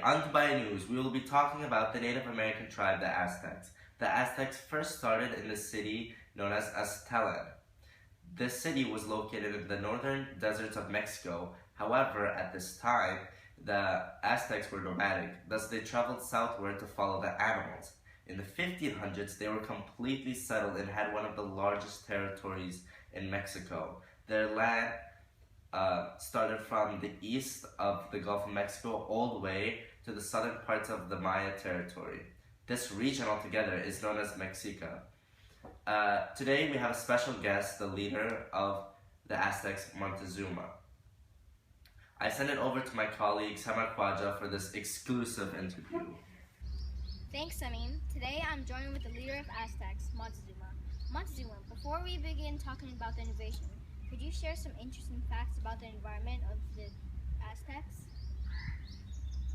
Today, on Dubai News, we will be talking about the Native American tribe, the Aztecs. The Aztecs first started in the city known as Aztec. This city was located in the northern deserts of Mexico. However, at this time, the Aztecs were nomadic, thus they traveled southward to follow the animals. In the 1500s, they were completely settled and had one of the largest territories in Mexico. Their land started from the east of the Gulf of Mexico all the way to the southern parts of the Maya territory. This region altogether is known as Mexica. Today we have a special guest, the leader of the Aztecs, Montezuma. I send it over to my colleague Samar Khwaja for this exclusive interview. Thanks, Samim. Today I'm joined with the leader of Aztecs, Montezuma. Montezuma, before we begin talking about the invasion, could you share some interesting facts about the environment of the Aztecs?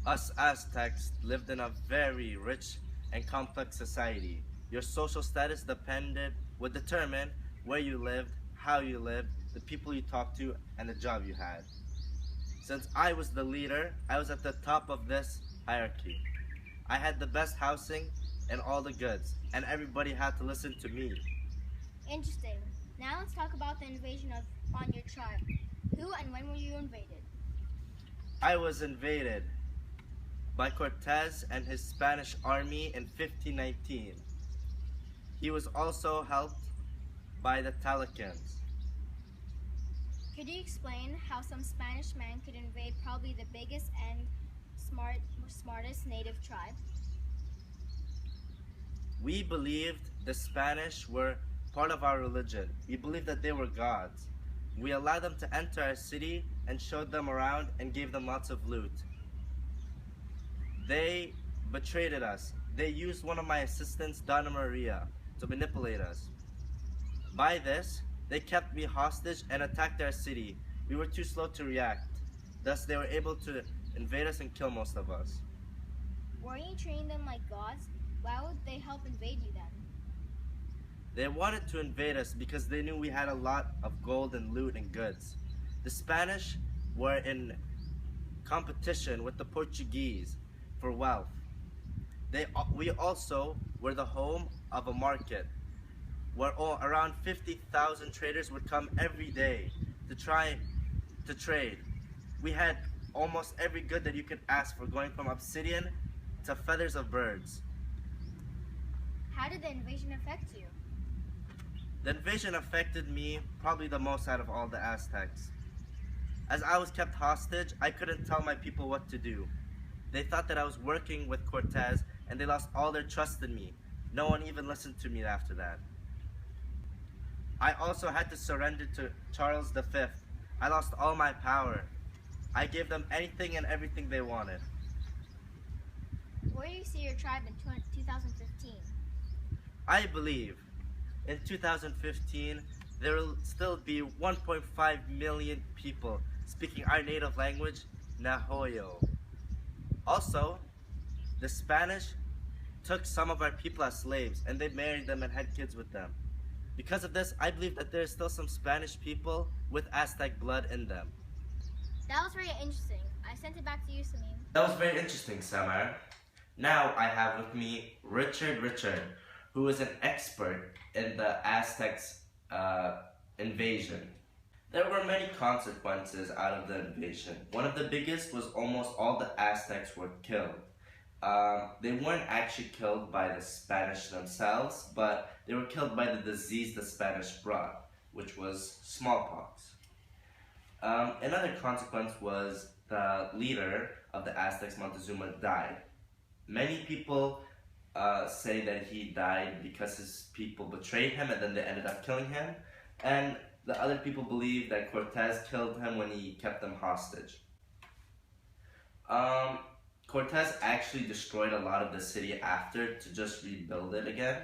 Us Aztecs lived in a very rich and complex society. Your social status would determine where you lived, how you lived, the people you talked to, and the job you had. Since I was the leader, I was at the top of this hierarchy. I had the best housing and all the goods, and everybody had to listen to me. Interesting. Now let's talk about the invasion on your tribe. Who and when were you invaded? I was invaded by Cortez and his Spanish army in 1519. He was also helped by the Talicans. Could you explain how some Spanish man could invade probably the biggest and smartest native tribe? We believed the Spanish were part of our religion. We believed that they were gods. We allowed them to enter our city and showed them around and gave them lots of loot. They betrayed us. They used one of my assistants, Donna Maria, to manipulate us. By this, they kept me hostage and attacked our city. We were too slow to react. Thus, they were able to invade us and kill most of us. Were you treating them like gods? Why would they help invade you then? They wanted to invade us because they knew we had a lot of gold and loot and goods. The Spanish were in competition with the Portuguese for wealth. We also were the home of a market where around 50,000 traders would come every day to try to trade. We had almost every good that you could ask for, going from obsidian to feathers of birds. How did the invasion affect you? The invasion affected me probably the most out of all the Aztecs. As I was kept hostage, I couldn't tell my people what to do. They thought that I was working with Cortez and they lost all their trust in me. No one even listened to me after that. I also had to surrender to Charles V. I lost all my power. I gave them anything and everything they wanted. Where do you see your tribe in 2015? I believe in 2015, there will still be 1.5 million people speaking our native language, Nahoyo. Also, the Spanish took some of our people as slaves and they married them and had kids with them. Because of this, I believe that there are still some Spanish people with Aztec blood in them. That was very interesting. I sent it back to you, Samim. That was very interesting, Samar. Now I have with me Richard, who is an expert in the Aztecs invasion. There were many consequences out of the invasion. One of the biggest was almost all the Aztecs were killed. They weren't actually killed by the Spanish themselves, but they were killed by the disease the Spanish brought, which was smallpox. Another consequence was the leader of the Aztecs, Montezuma, died. Many people say that he died because his people betrayed him and then they ended up killing him. And the other people believe that Cortez killed him when he kept them hostage. Cortez actually destroyed a lot of the city after to just rebuild it again.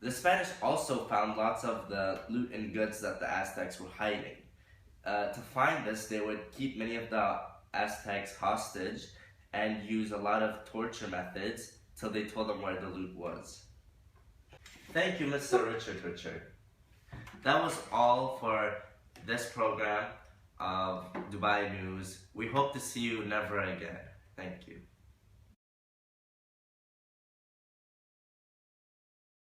The Spanish also found lots of the loot and goods that the Aztecs were hiding. To find this, they would keep many of the Aztecs hostage and use a lot of torture methods till they told them where the loot was. Thank you, Mr. Richard. That was all for this program of Dubai News. We hope to see you never again. Thank you.